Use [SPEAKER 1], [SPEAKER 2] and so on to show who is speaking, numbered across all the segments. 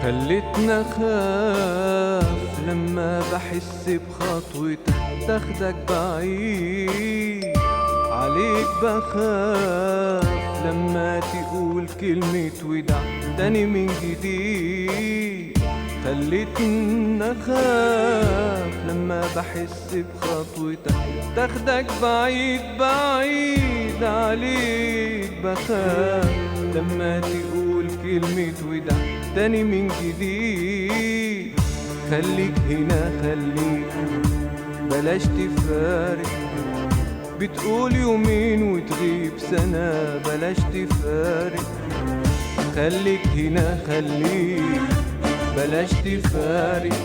[SPEAKER 1] خلتنا خاف لما بحس بخطوتك تاخدك بعيد عليك، بخاف لما تقول كلمة وداع تاني من جديد. خلتنا خاف لما بحس بخطوتك تاخدك بعيد بعيد عليك، بخاف لما تقول كلمة وداع تاني من جديد. خليك هنا خليك بلاش تفارق، بتقول يومين وتغيب سنة بلاش تفارق. خليك هنا خليك بلاش تفارق،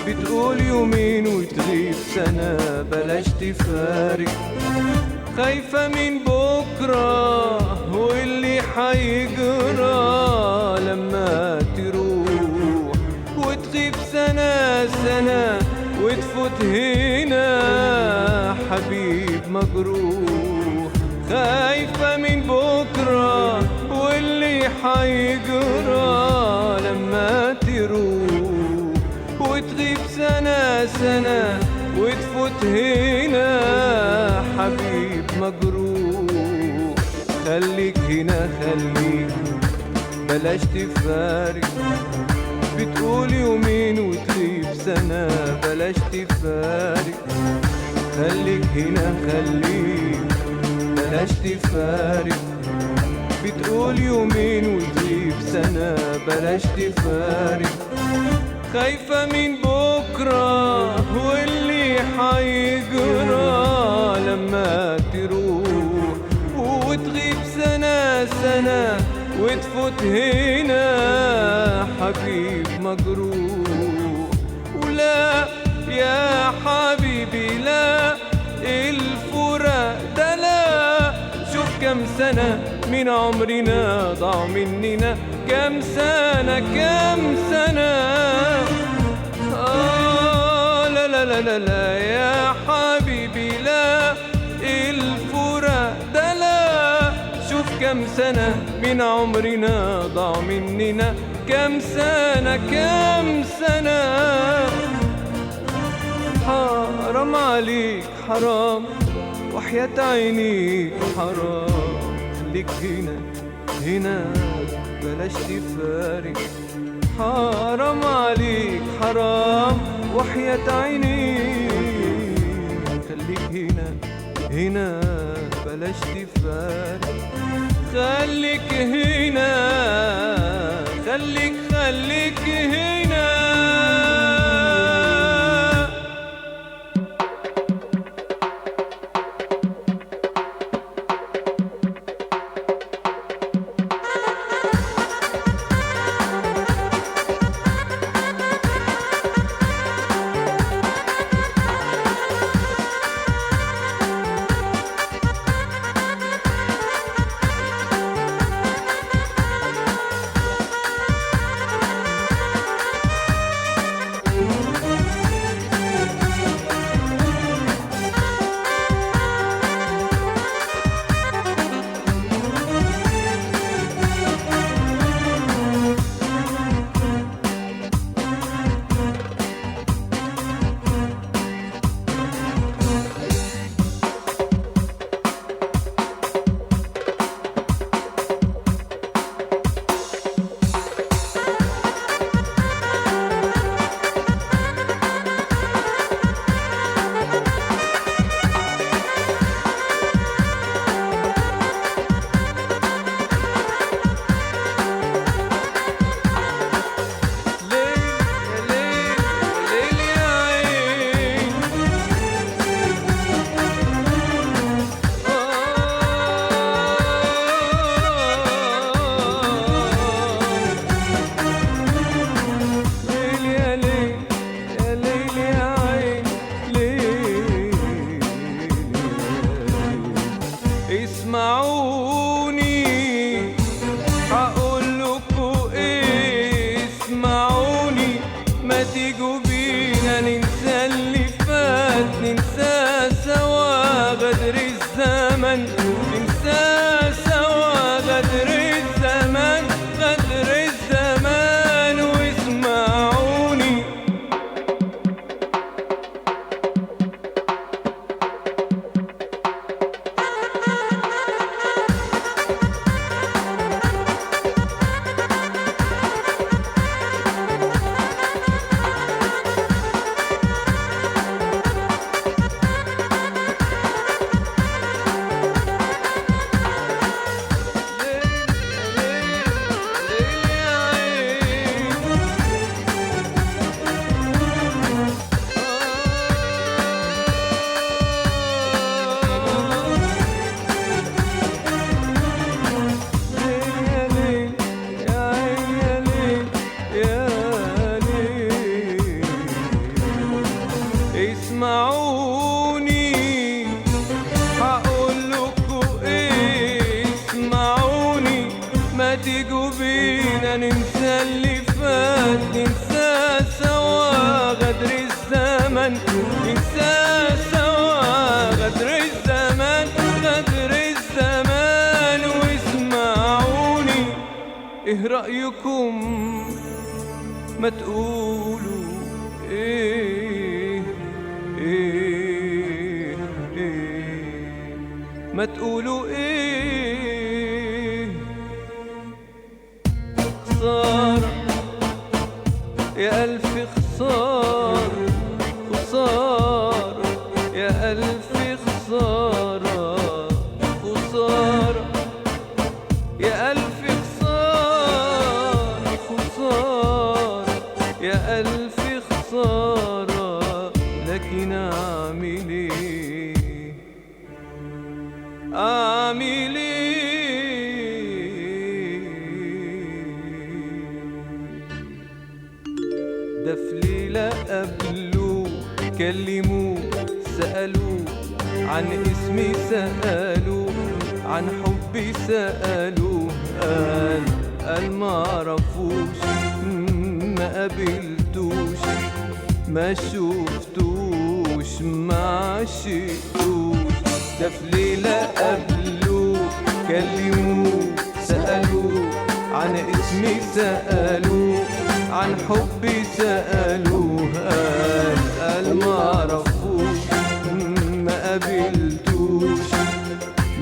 [SPEAKER 1] بتقول يومين وتغيب سنة بلاش تفارق. خايفة من بكرة واللي حيجرى لما تروح وتغيب سنة سنة وتفوت هنا حبيب مجروح. خايفة من بكرة واللي حيجرى لما تروح وتغيب سنة سنة وتفوت هنا حبيب مجروح. خليك هنا خليك بلاش تفارق، بتقول يومين وتغيب سنة بلاش تفارق. خليك هنا خليك بلاش تفارق، بتقول يومين وتغيب سنة بلاش تفارق. خايفة من بكرة واللي حيجرى لما تروح وتغيب سنة سنة وتفوت هنا حبيب مجروح. ولا يا حبيبي لا، الفراق ده لا. شوف كم سنة من عمرنا ضاع مننا، كم سنة كم سنة. لا لا لا لا لا يا حبيبي لا، الفراق ده لا. شوف كم سنة من عمرنا ضاع مننا، كم سنة كم سنة. حرام عليك حرام وحياة عينيك حرام. خليك هنا هنا بلاش تفارق. حرام عليك حرام وحياة عينيك. خليك هنا هنا بلاش تفارق. خليك هنا خليك هنا. تيجوا بينا ننسى اللي فات، ننسى سوا غدر الزمن، ننسى سوا غدر الزمن، غدر الزمان. واسمعوني ايه رأيكم ما تقولوا ايه ايه ايه، ما تقولوا ايه. خسارة يا ألف خسارة، خسارة يا ألف خسارة، خسارة يا ألف خسارة، خسارة يا ألف خسارة. لكن أعمل إيه، أعمل إيه؟ ده في ليلة قبلوه كلموه سألوه عن اسمي، سألوه عن حبي، سألوه قال معرفوش، ما قابلتوش، ما شفتوش، ما عشقتوش. ده في ليلة قبلوه كلموه سألوه عن اسمي، سألوه عن حبي، سألوه قال معرفوش، ما قابلتوش،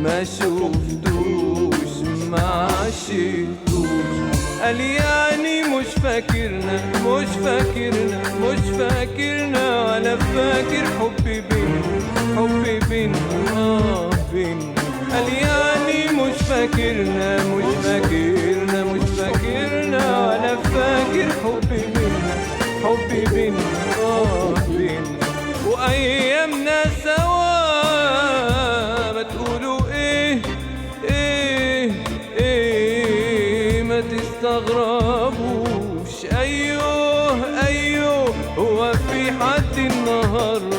[SPEAKER 1] ما شفتوش، ما عشقتوش. قال يعني مش فاكرنا، مش فاكرنا، مش فاكرنا، ولا فاكر حبي بينا، حبي بينا بينا. قال يعني مش فاكرنا، مش فاكرنا، مش فاكرنا، ولا فاكر حبي بينا، حبي بينا بينا. وأيامنا سوا ما تقولوا إيه إيه إيه، ما تستغربوش. أيوه أيوه، هو في حد النهاردة